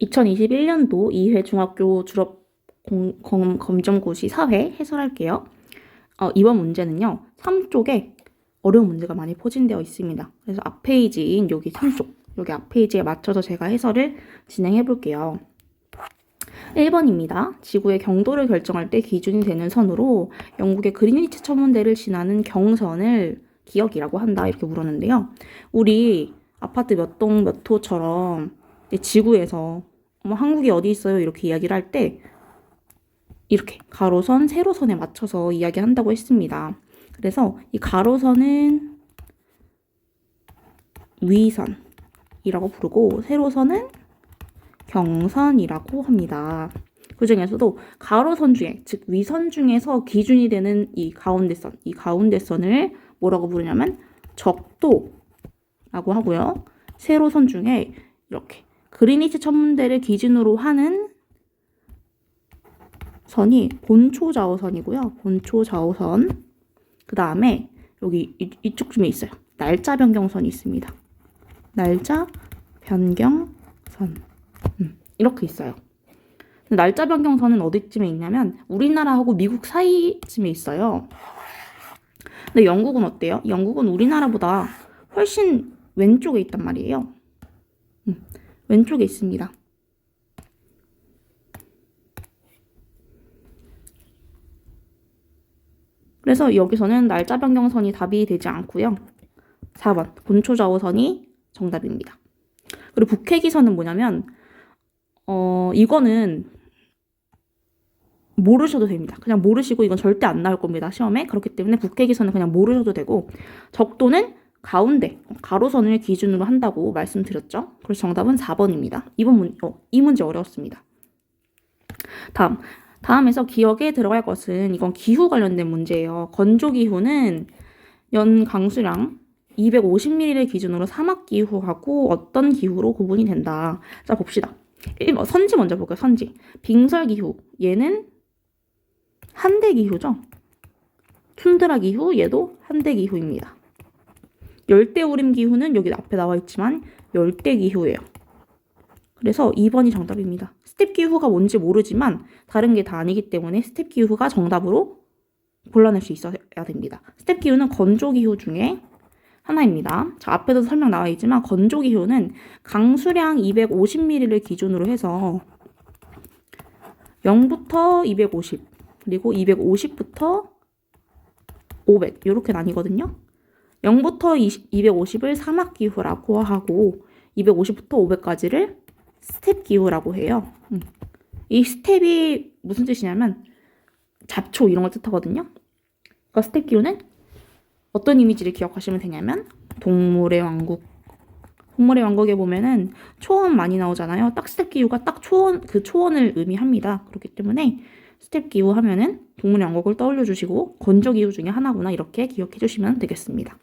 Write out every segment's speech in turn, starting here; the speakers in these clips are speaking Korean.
2021년도 2회 중학교 졸업 검정고시 4회 해설할게요. 이번 문제는요, 3쪽에 어려운 문제가 많이 포진되어 있습니다. 그래서 앞 페이지인 여기 3쪽, 여기 앞 페이지에 맞춰서 제가 해설을 진행해 볼게요. 1번입니다. 지구의 경도를 결정할 때 기준이 되는 선으로 영국의 그린위치 천문대를 지나는 경선을 기억이라고 한다. 이렇게 물었는데요. 우리 아파트 몇 동 몇 호처럼 지구에서 한국이 어디 있어요? 이렇게 이야기를 할 때 이렇게 가로선, 세로선에 맞춰서 이야기한다고 했습니다. 그래서 이 가로선은 위선이라고 부르고 세로선은 경선이라고 합니다. 그 중에서도 가로선 중에, 즉 위선 중에서 기준이 되는 이 가운데선을 뭐라고 부르냐면 적도라고 하고요. 세로선 중에 이렇게 그린위치 천문대를 기준으로 하는 선이 본초좌우선이고요. 본초좌우선. 그 다음에 여기 이쪽쯤에 있어요. 날짜 변경선이 있습니다. 날짜 변경선. 이렇게 있어요. 날짜 변경선은 어디쯤에 있냐면 우리나라하고 미국 사이쯤에 있어요. 근데 영국은 어때요? 영국은 우리나라보다 훨씬 왼쪽에 있단 말이에요. 왼쪽에 있습니다. 그래서 여기서는 날짜 변경선이 답이 되지 않고요. 4번 본초좌우선이 정답입니다. 그리고 북회기선은 뭐냐면 이거는 모르셔도 됩니다. 그냥 모르시고 이건 절대 안 나올 겁니다. 시험에. 그렇기 때문에 북회기선은 그냥 모르셔도 되고 적도는 가운데 가로선을 기준으로 한다고 말씀드렸죠. 그래서 정답은 4번입니다. 이 문제 어려웠습니다. 다음에서 기억에 들어갈 것은 이건 기후 관련된 문제예요. 건조기후는 연 강수량 250ml를 기준으로 사막기후하고 어떤 기후로 구분이 된다. 자, 봅시다. 1번 선지 먼저 볼게요. 선지. 빙설기후. 얘는 한대기후죠. 툰드라기후. 얘도 한대기후입니다. 열대우림기후는 여기 앞에 나와 있지만 열대기후예요. 그래서 2번이 정답입니다. 스텝기후가 뭔지 모르지만 다른 게 다 아니기 때문에 스텝기후가 정답으로 골라낼 수 있어야 됩니다. 스텝기후는 건조기후 중에 하나입니다. 자, 앞에도 설명 나와 있지만 건조기후는 강수량 250ml를 기준으로 해서 0부터 250 그리고 250부터 500 이렇게 나뉘거든요. 0부터 250을 사막기후라고 하고 250부터 500까지를 스텝기후라고 해요. 이 스텝이 무슨 뜻이냐면 잡초 이런 걸 뜻하거든요. 그러니까 스텝기후는 어떤 이미지를 기억하시면 되냐면 동물의 왕국에 보면은 초원 많이 나오잖아요. 딱 스텝기후가 딱 초원을 의미합니다. 그렇기 때문에 스텝기후 하면은 동물의 왕국을 떠올려 주시고 건조기후 중에 하나구나 이렇게 기억해 주시면 되겠습니다.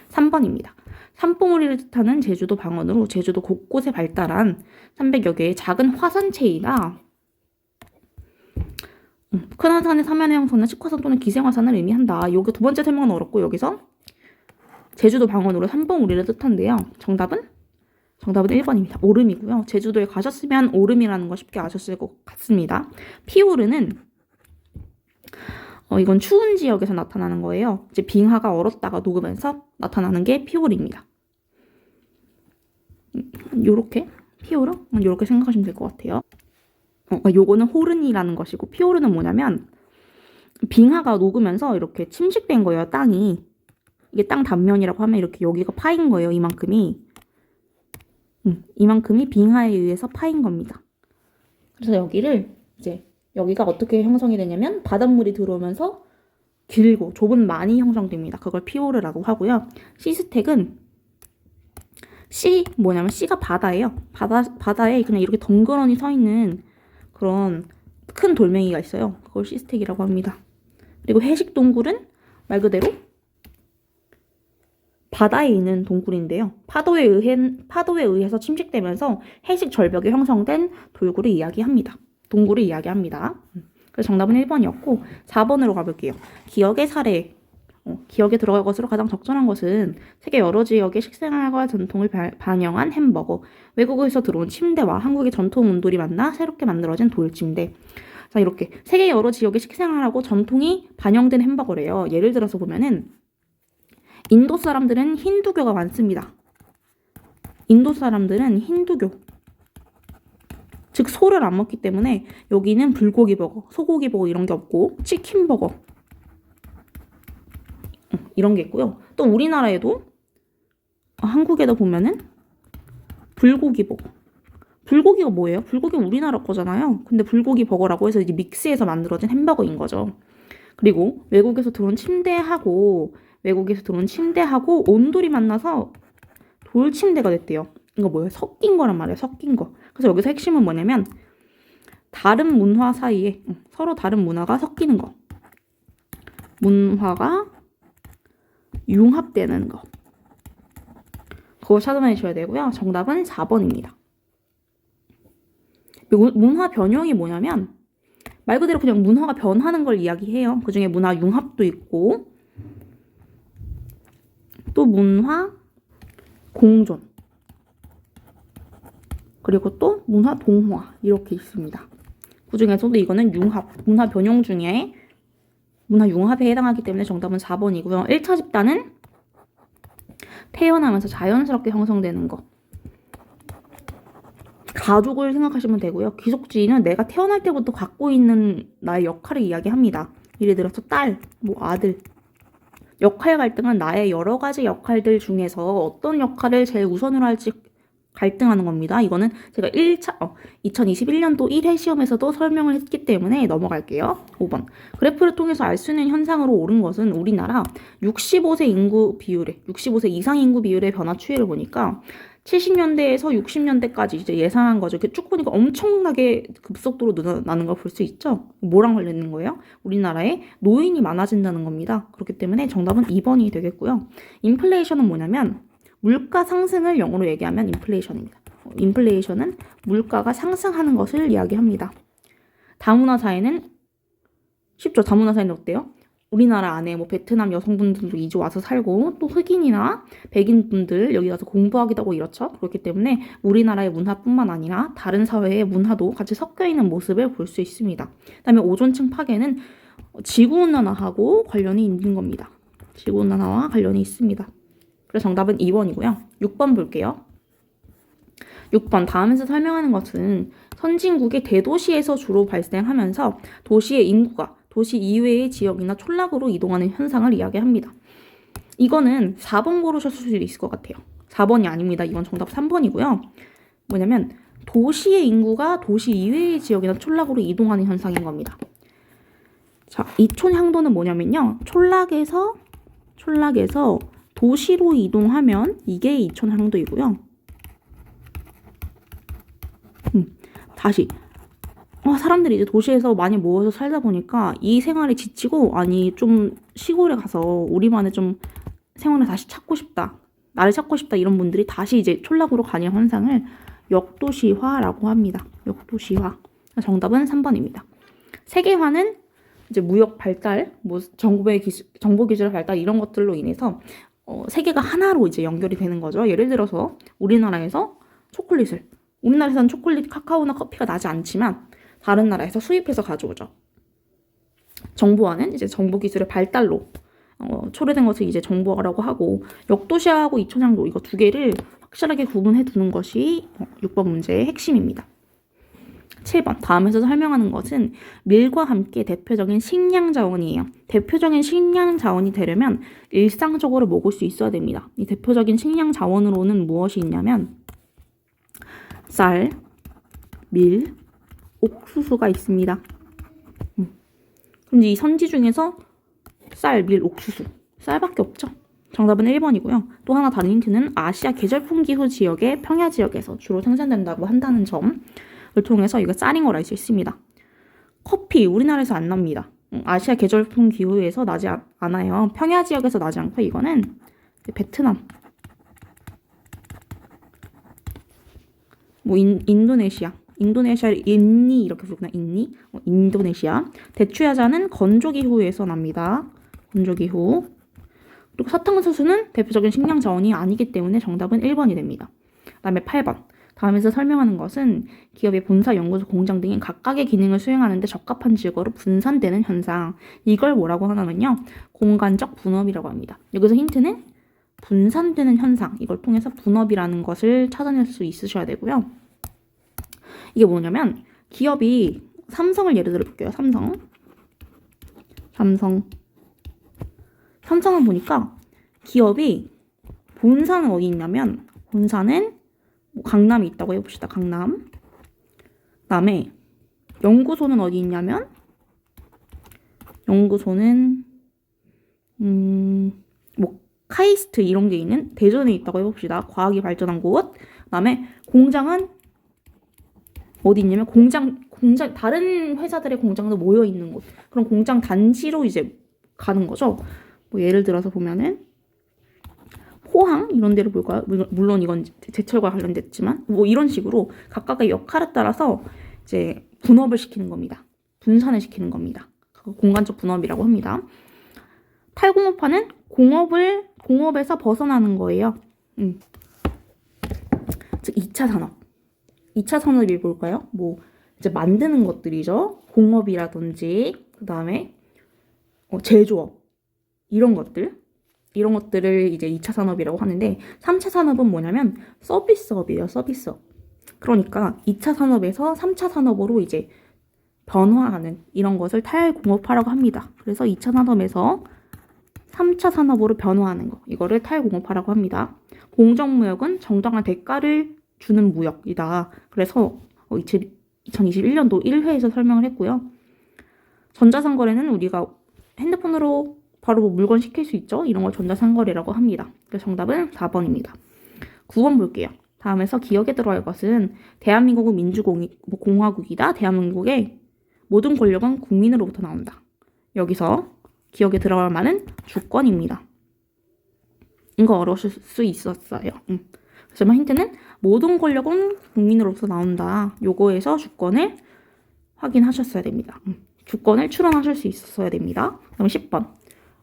3번입니다. 산봉우리를 뜻하는 제주도 방언으로 제주도 곳곳에 발달한 300여 개의 작은 화산체이나 큰 화산의 사면의 형성은 식화산 또는 기생화산을 의미한다. 요게 두 번째 설명은 어렵고 여기서 제주도 방언으로 산봉우리를 뜻한데요. 정답은 1번입니다. 오름이고요. 제주도에 가셨으면 오름이라는 거 쉽게 아셨을 것 같습니다. 피오르는 이건 추운 지역에서 나타나는 거예요. 이제 빙하가 얼었다가 녹으면서 나타나는 게 피오르입니다. 요렇게 피오르? 요렇게 생각하시면 될 것 같아요. 요거는 호른이라는 것이고 피오르는 뭐냐면 빙하가 녹으면서 이렇게 침식된 거예요. 땅이. 이게 땅 단면이라고 하면 이렇게 여기가 파인 거예요. 이만큼이 빙하에 의해서 파인 겁니다. 그래서 여기가 어떻게 형성이 되냐면 바닷물이 들어오면서 길고 좁은 만이 형성됩니다. 그걸 피오르라고 하고요. 시스텍은 C가 바다예요. 바다에 그냥 이렇게 덩그러니 서 있는 그런 큰 돌멩이가 있어요. 그걸 시스텍이라고 합니다. 그리고 해식동굴은 말 그대로 바다에 있는 동굴인데요. 파도에 의해서 침식되면서 해식 절벽에 형성된 동굴을 이야기합니다. 그래서 정답은 1번이었고 4번으로 가볼게요. 기억의 사례 기억에 들어갈 것으로 가장 적절한 것은 세계 여러 지역의 식생활과 전통을 반영한 햄버거, 외국에서 들어온 침대와 한국의 전통 온돌이 만나 새롭게 만들어진 돌침대. 자, 이렇게 세계 여러 지역의 식생활하고 전통이 반영된 햄버거래요. 예를 들어서 보면은 인도 사람들은 힌두교가 많습니다. 인도 사람들은 힌두교, 즉 소를 안 먹기 때문에 여기는 불고기 버거, 소고기 버거 이런 게 없고 치킨 버거 이런 게 있고요. 또 우리나라에도 한국에도 보면은 불고기 버거. 불고기가 뭐예요? 불고기는 우리나라 거잖아요. 근데 불고기 버거라고 해서 이제 믹스해서 만들어진 햄버거인 거죠. 그리고 외국에서 들어온 침대하고 온돌이 만나서 돌침대가 됐대요. 이거 뭐예요? 섞인 거란 말이에요. 섞인 거. 그래서 여기서 핵심은 뭐냐면 다른 문화 사이에 서로 다른 문화가 섞이는 거. 문화가 융합되는 거. 그거 찾아내셔야 되고요. 정답은 4번입니다. 문화 변형이 뭐냐면 말 그대로 그냥 문화가 변하는 걸 이야기해요. 그중에 문화 융합도 있고 또 문화 공존 그리고 또 문화 동화 이렇게 있습니다. 그중에서도 이거는 융합, 문화 변형 중에 문화 융합에 해당하기 때문에 정답은 4번이고요. 1차 집단은 태어나면서 자연스럽게 형성되는 것. 가족을 생각하시면 되고요. 귀속주의는 내가 태어날 때부터 갖고 있는 나의 역할을 이야기합니다. 예를 들어서 딸, 아들. 역할 갈등은 나의 여러 가지 역할들 중에서 어떤 역할을 제일 우선으로 할지 갈등하는 겁니다. 이거는 제가 2021년도 1회 시험에서도 설명을 했기 때문에 넘어갈게요. 5번. 그래프를 통해서 알 수 있는 현상으로 옳은 것은 우리나라 65세 이상 인구 비율의 변화 추이를 보니까 70년대에서 60년대까지 이제 예상한 거죠. 이렇게 쭉 보니까 엄청나게 급속도로 늘어나는 걸 볼 수 있죠. 뭐랑 관련된 거예요? 우리나라에 노인이 많아진다는 겁니다. 그렇기 때문에 정답은 2번이 되겠고요. 인플레이션은 뭐냐면 물가 상승을 영어로 얘기하면 인플레이션입니다. 인플레이션은 물가가 상승하는 것을 이야기합니다. 다문화 사회는 쉽죠. 다문화 사회는 어때요? 우리나라 안에 베트남 여성분들도 이주 와서 살고 또 흑인이나 백인분들 여기 가서 공부하기도 하고 이렇죠. 그렇기 때문에 우리나라의 문화뿐만 아니라 다른 사회의 문화도 같이 섞여 있는 모습을 볼 수 있습니다. 그다음에 오존층 파괴는 지구온난화하고 관련이 있는 겁니다. 지구온난화와 관련이 있습니다. 그래서 정답은 2번이고요. 6번 볼게요. 6번 다음에서 설명하는 것은 선진국의 대도시에서 주로 발생하면서 도시의 인구가 도시 이외의 지역이나 촌락으로 이동하는 현상을 이야기합니다. 이거는 4번 고르셨을 수도 있을 것 같아요. 4번이 아닙니다. 이건 정답 3번이고요. 뭐냐면 도시의 인구가 도시 이외의 지역이나 촌락으로 이동하는 현상인 겁니다. 자, 이촌 향도는 뭐냐면요. 촌락에서 도시로 이동하면 이게 이촌 향도이고요. 다시 사람들이 이제 도시에서 많이 모여서 살다 보니까 이 생활에 지치고 좀 시골에 가서 우리만의 좀 생활을 다시 찾고 싶다. 나를 찾고 싶다. 이런 분들이 다시 이제 촌락으로 가는 현상을 역도시화라고 합니다. 역도시화. 정답은 3번입니다. 세계화는 이제 무역 발달, 정보 기술의 발달 이런 것들로 인해서 세계가 하나로 이제 연결이 되는 거죠. 예를 들어서 우리나라에서는 초콜릿, 카카오나 커피가 나지 않지만 다른 나라에서 수입해서 가져오죠. 정보화는 이제 정보기술의 발달로 초래된 것을 이제 정보화라고 하고 역도시화하고 이촌향도 이거 두 개를 확실하게 구분해 두는 것이 6번 문제의 핵심입니다. 7번 다음에서 설명하는 것은 밀과 함께 대표적인 식량 자원이에요. 대표적인 식량 자원이 되려면 일상적으로 먹을 수 있어야 됩니다. 이 대표적인 식량 자원으로는 무엇이 있냐면 쌀, 밀, 옥수수가 있습니다. 근데 이 선지 중에서 쌀, 밀, 옥수수 쌀밖에 없죠. 정답은 1번이고요. 또 하나 다른 힌트는 아시아 계절풍 기후 지역의 평야 지역에서 주로 생산된다고 한다는 점을 통해서 이거 쌀인 걸 알 수 있습니다. 커피 우리나라에서 안 납니다. 아시아 계절풍 기후에서 나지 않아요. 평야 지역에서 나지 않고 이거는 베트남, 인도네시아를 인니 이렇게 부르구나. 인도네시아. 대추야자는 건조기후에서 납니다. 건조기후. 그리고 사탕수수는 대표적인 식량 자원이 아니기 때문에 정답은 1번이 됩니다. 그다음에 8번. 다음에서 설명하는 것은 기업의 본사, 연구소, 공장 등이 각각의 기능을 수행하는 데 적합한 직업으로 분산되는 현상. 이걸 뭐라고 하냐면요. 공간적 분업이라고 합니다. 여기서 힌트는 분산되는 현상. 이걸 통해서 분업이라는 것을 찾아낼 수 있으셔야 되고요. 이게 뭐냐면 기업이 삼성을 예를 들어 볼게요. 삼성은 보니까 기업이 본사는 어디 있냐면 본사는 강남이 있다고 해봅시다. 강남. 그다음에 연구소는 어디 있냐면 연구소는 카이스트 이런 게 있는 대전에 있다고 해봅시다. 과학이 발전한 곳. 그다음에 공장은 어디 있냐면 공장 다른 회사들의 공장도 모여 있는 곳. 그럼 공장 단지로 이제 가는 거죠. 뭐 예를 들어서 보면은 포항 이런 데를 볼까요? 물론 이건 제철과 관련됐지만 뭐 이런 식으로 각각의 역할에 따라서 이제 분업을 시키는 겁니다. 분산을 시키는 겁니다. 공간적 분업이라고 합니다. 탈공업화는 공업에서 벗어나는 거예요. 즉 2차 산업. 2차 산업이 뭘까요? 뭐 이제 만드는 것들이죠. 공업이라든지 그다음에 제조업 이런 것들을 이제 2차 산업이라고 하는데 3차 산업은 뭐냐면 서비스업이에요. 서비스업. 그러니까 2차 산업에서 3차 산업으로 이제 변화하는 이런 것을 탈공업화라고 합니다. 그래서 2차 산업에서 3차 산업으로 변화하는 거. 이거를 탈공업화라고 합니다. 공정무역은 정당한 대가를 주는 무역이다. 그래서 2021년도 1회에서 설명을 했고요. 전자상거래는 우리가 핸드폰으로 바로 물건 시킬 수 있죠. 이런 걸 전자상거래라고 합니다. 그래서 정답은 4번입니다. 9번 볼게요. 다음에서 기억에 들어갈 것은 대한민국은 민주공화국이다. 대한민국의 모든 권력은 국민으로부터 나온다. 여기서 기억에 들어갈 말은 주권입니다. 이거 어려우실 수 있었어요. 그래서 힌트는 모든 권력은 국민으로부터 나온다. 요거에서 주권을 확인하셨어야 됩니다. 주권을 추론하실 수 있었어야 됩니다. 그럼 10번.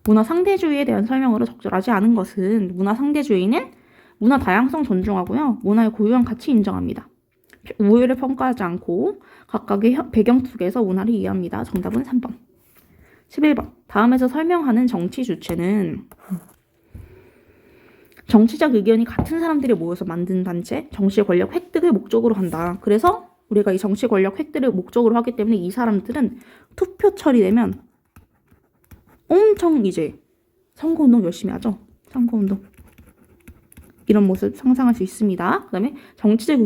문화 상대주의에 대한 설명으로 적절하지 않은 것은 문화 상대주의는 문화 다양성 존중하고요. 문화의 고유한 가치 인정합니다. 우위를 평가하지 않고 각각의 배경 속에서 문화를 이해합니다. 정답은 3번. 11번. 다음에서 설명하는 정치 주체는 정치적 의견이 같은 사람들이 모여서 만든 단체, 정치 권력 획득을 목적으로 한다. 그래서 우리가 이 정치 권력 획득을 목적으로 하기 때문에 이 사람들은 투표철이 되면 엄청 이제 선거운동 열심히 하죠. 선거운동. 이런 모습 상상할 수 있습니다. 그 다음에 정치적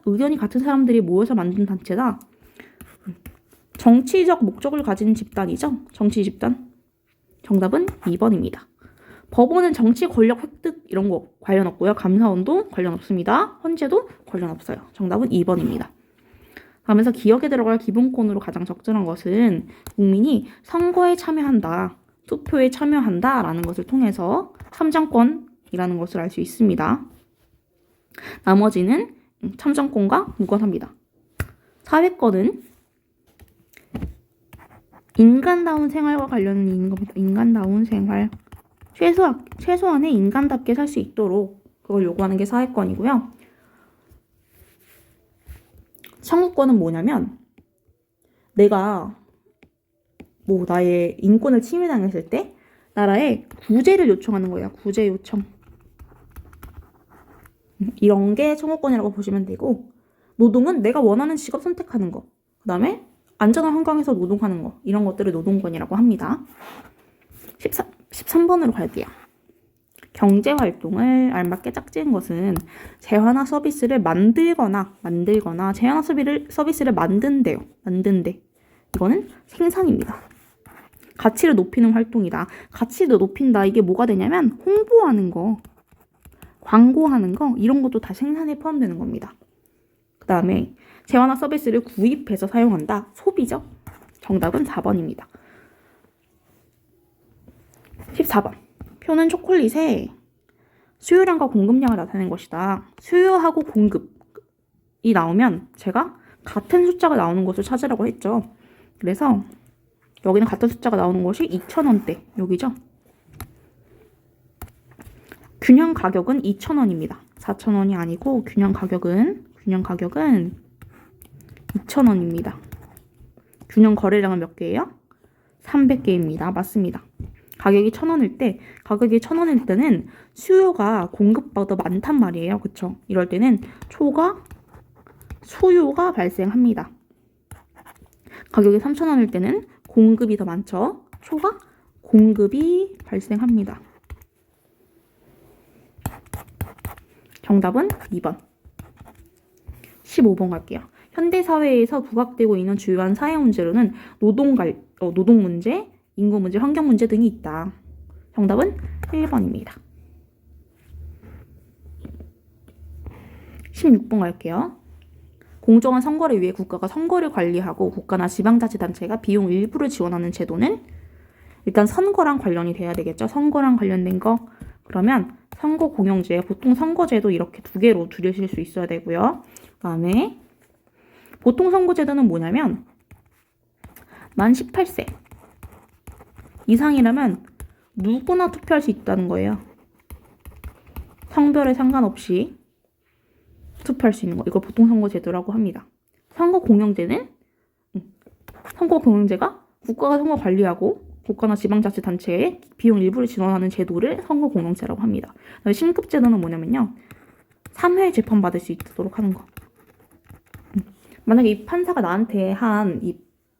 의견이 같은 사람들이 모여서 만든 단체다. 정치적 목적을 가진 집단이죠. 정치 집단. 정답은 2번입니다. 법원은 정치 권력 획득 이런 거 관련 없고요. 감사원도 관련 없습니다. 헌재도 관련 없어요. 정답은 2번입니다. 다음에서 기억에 들어갈 기본권으로 가장 적절한 것은 국민이 선거에 참여한다. 투표에 참여한다 라는 것을 통해서 참정권이라는 것을 알 수 있습니다. 나머지는 참정권과 무관합니다. 사회권은 인간다운 생활과 관련은 있는 겁니다. 인간다운 생활. 최소한의 인간답게 살 수 있도록 그걸 요구하는 게 사회권이고요. 청구권은 뭐냐면 내가 뭐 나의 인권을 침해당했을 때 나라에 구제를 요청하는 거예요. 구제 요청. 이런 게 청구권이라고 보시면 되고 노동은 내가 원하는 직업 선택하는 거. 그 다음에 안전한 환경에서 노동하는 거. 이런 것들을 노동권이라고 합니다. 13번으로 갈게요. 경제활동을 알맞게 짝지은 것은 재화나 서비스를 만들거나 재화나 서비스를 만든대. 이거는 생산입니다. 가치를 높이는 활동이다. 가치를 높인다. 이게 뭐가 되냐면 홍보하는 거, 광고하는 거 이런 것도 다 생산에 포함되는 겁니다. 그 다음에 재화나 서비스를 구입해서 사용한다. 소비죠. 정답은 4번입니다. 14번. 표는 초콜릿의 수요량과 공급량을 나타낸 것이다. 수요하고 공급이 나오면 제가 같은 숫자가 나오는 것을 찾으라고 했죠. 그래서 여기는 같은 숫자가 나오는 것이 2,000원대. 여기죠. 균형 가격은 2,000원입니다. 4,000원이 아니고 균형 가격은 2,000원입니다. 균형 거래량은 몇 개예요? 300개입니다. 맞습니다. 가격이 1,000원일 때는 수요가 공급보다 많단 말이에요. 그쵸? 이럴 때는 수요가 발생합니다. 가격이 3,000원일 때는 공급이 더 많죠. 공급이 발생합니다. 정답은 2번. 15번 갈게요. 현대사회에서 부각되고 있는 주요한 사회 문제로는 노동 문제, 인구 문제, 환경 문제 등이 있다. 정답은 1번입니다. 16번 갈게요. 공정한 선거를 위해 국가가 선거를 관리하고 국가나 지방자치단체가 비용 일부를 지원하는 제도는 일단 선거랑 관련이 돼야 되겠죠. 선거랑 관련된 거. 그러면 선거공영제, 보통 선거제도 이렇게 두 개로 들으실 수 있어야 되고요. 그 다음에 보통 선거제도는 뭐냐면 만 18세 이상이라면 누구나 투표할 수 있다는 거예요. 성별에 상관없이 투표할 수 있는 거. 이걸 보통 선거제도라고 합니다. 선거공영제가 국가가 선거 관리하고 국가나 지방자치단체에 비용 일부를 지원하는 제도를 선거공영제라고 합니다. 신급제도는 뭐냐면요. 3회 재판받을 수 있도록 하는 거. 만약에 이 판사가 나한테 한 이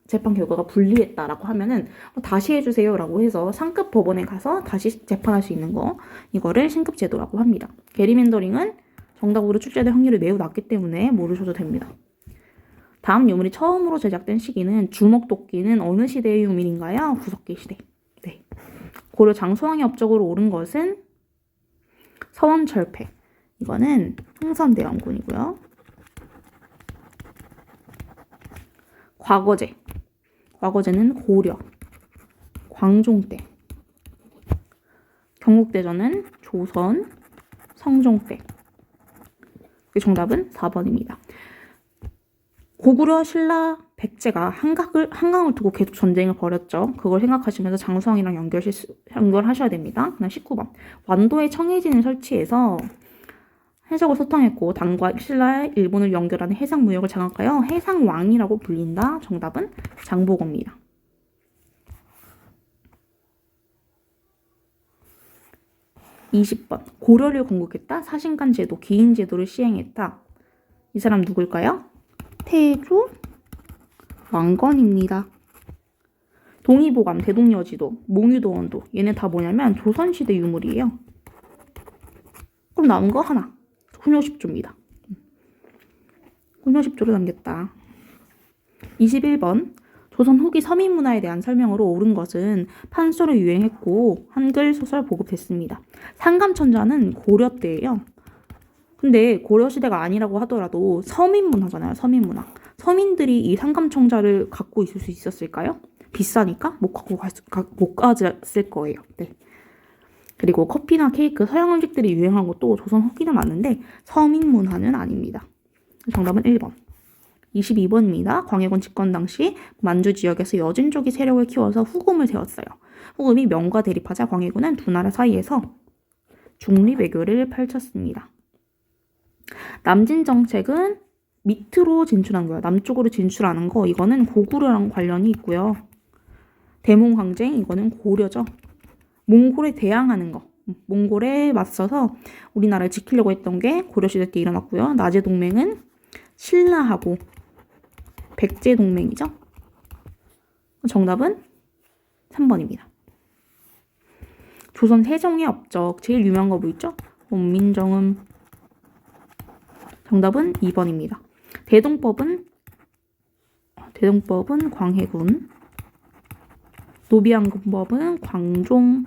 재판 결과가 불리했다라고 하면은 다시 해주세요라고 해서 상급 법원에 가서 다시 재판할 수 있는 거. 이거를 신급제도라고 합니다. 게리맨더링은 정답으로 출제될 확률이 매우 낮기 때문에 모르셔도 됩니다. 다음 유물이 처음으로 제작된 시기는 주먹도끼는 어느 시대의 유물인가요? 구석기 시대. 네. 고려 장수왕의 업적으로 오른 것은 서원철폐. 이거는 흥선대원군이고요. 과거제는 고려, 광종 때. 경국대전은 조선, 성종 때. 정답은 4번입니다. 고구려, 신라, 백제가 한강을 두고 계속 전쟁을 벌였죠. 그걸 생각하시면서 장수왕이랑 연결하셔야 됩니다. 그다음 19번. 완도에 청해진을 설치해서 해적을 소탕했고 당과 신라의 일본을 연결하는 해상무역을 장악하여 해상왕이라고 불린다. 정답은 장보고입니다. 20번. 고려를 건국했다. 사신간 제도, 기인 제도를 시행했다. 이 사람 누굴까요? 태조 왕건입니다. 동의보감, 대동여지도, 몽유도원도 얘네 다 뭐냐면 조선시대 유물이에요. 그럼 남은 거 하나. 훈효십조입니다. 훈효십조를 남겼다. 21번. 조선 후기 서민문화에 대한 설명으로 옳은 것은 판소를 유행했고 한글 소설 보급됐습니다. 상감천자는 고려 때예요. 근데 고려시대가 아니라고 하더라도 서민문화잖아요. 서민문화. 서민들이 이 상감천자를 갖고 있을 수 있었을까요? 비싸니까 못 가졌을 거예요. 네. 그리고 커피나 케이크, 서양 음식들이 유행한 것도 조선 후기는 맞는데 서민문화는 아닙니다. 정답은 1번. 22번입니다. 광해군 집권 당시 만주 지역에서 여진족이 세력을 키워서 후금을 세웠어요. 후금이 명과 대립하자 광해군은 두 나라 사이에서 중립외교를 펼쳤습니다. 남진 정책은 밑으로 진출한 거예요. 남쪽으로 진출하는 거. 이거는 고구려랑 관련이 있고요. 대몽항쟁 이거는 고려죠. 몽골에 대항하는 거. 몽골에 맞서서 우리나라를 지키려고 했던 게 고려시대 때 일어났고요. 나제 동맹은 신라하고 백제 동맹이죠. 정답은 3번입니다. 조선 세종의 업적 제일 유명한 거 뭐 있죠? 원민정음. 정답은 2번입니다. 대동법은 광해군. 노비양금법은 광종.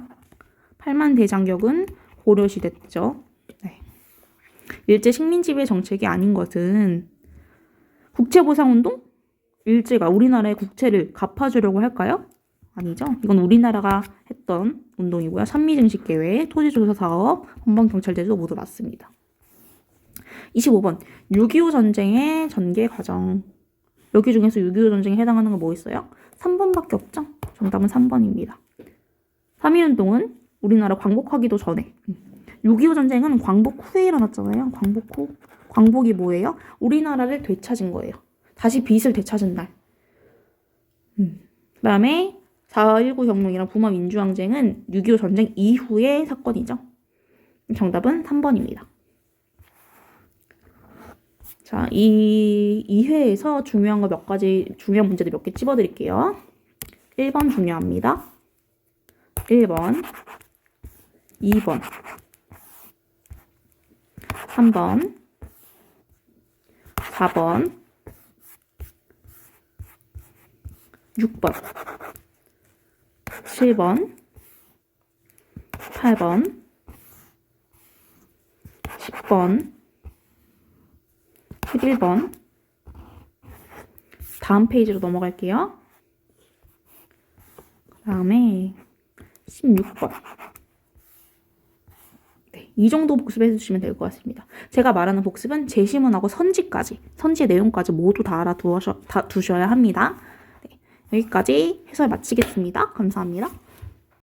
팔만대장경은 고려시대 때죠. 네. 일제 식민지배 정책이 아닌 것은 국채보상운동? 일제가 우리나라의 국채를 갚아주려고 할까요? 아니죠. 이건 우리나라가 했던 운동이고요. 산미증식계획, 토지조사사업, 헌방경찰제도 모두 맞습니다. 25번. 6.25 전쟁의 전개 과정. 여기 중에서 6.25 전쟁에 해당하는 건 뭐 있어요? 3번밖에 없죠? 정답은 3번입니다. 3.1운동은 우리나라 광복하기도 전에 6.25 전쟁은 광복 후에 일어났잖아요. 광복 후. 광복이 뭐예요? 우리나라를 되찾은 거예요. 다시 빚을 되찾은 날. 그 다음에 4.19 혁명이랑 부마 민주항쟁은 6.25 전쟁 이후의 사건이죠. 정답은 3번입니다. 자, 이 회에서 중요한 거 몇 가지, 중요한 문제들 몇 개 찝어드릴게요. 1번 중요합니다. 1번, 2번, 3번, 4번, 6번, 7번, 8번, 10번, 11번. 다음 페이지로 넘어갈게요. 그 다음에 16번. 네, 이 정도 복습해 주시면 될 것 같습니다. 제가 말하는 복습은 제시문하고 선지까지, 선지의 내용까지 모두 다 알아두셔야 합니다. 네, 여기까지 해설 마치겠습니다. 감사합니다.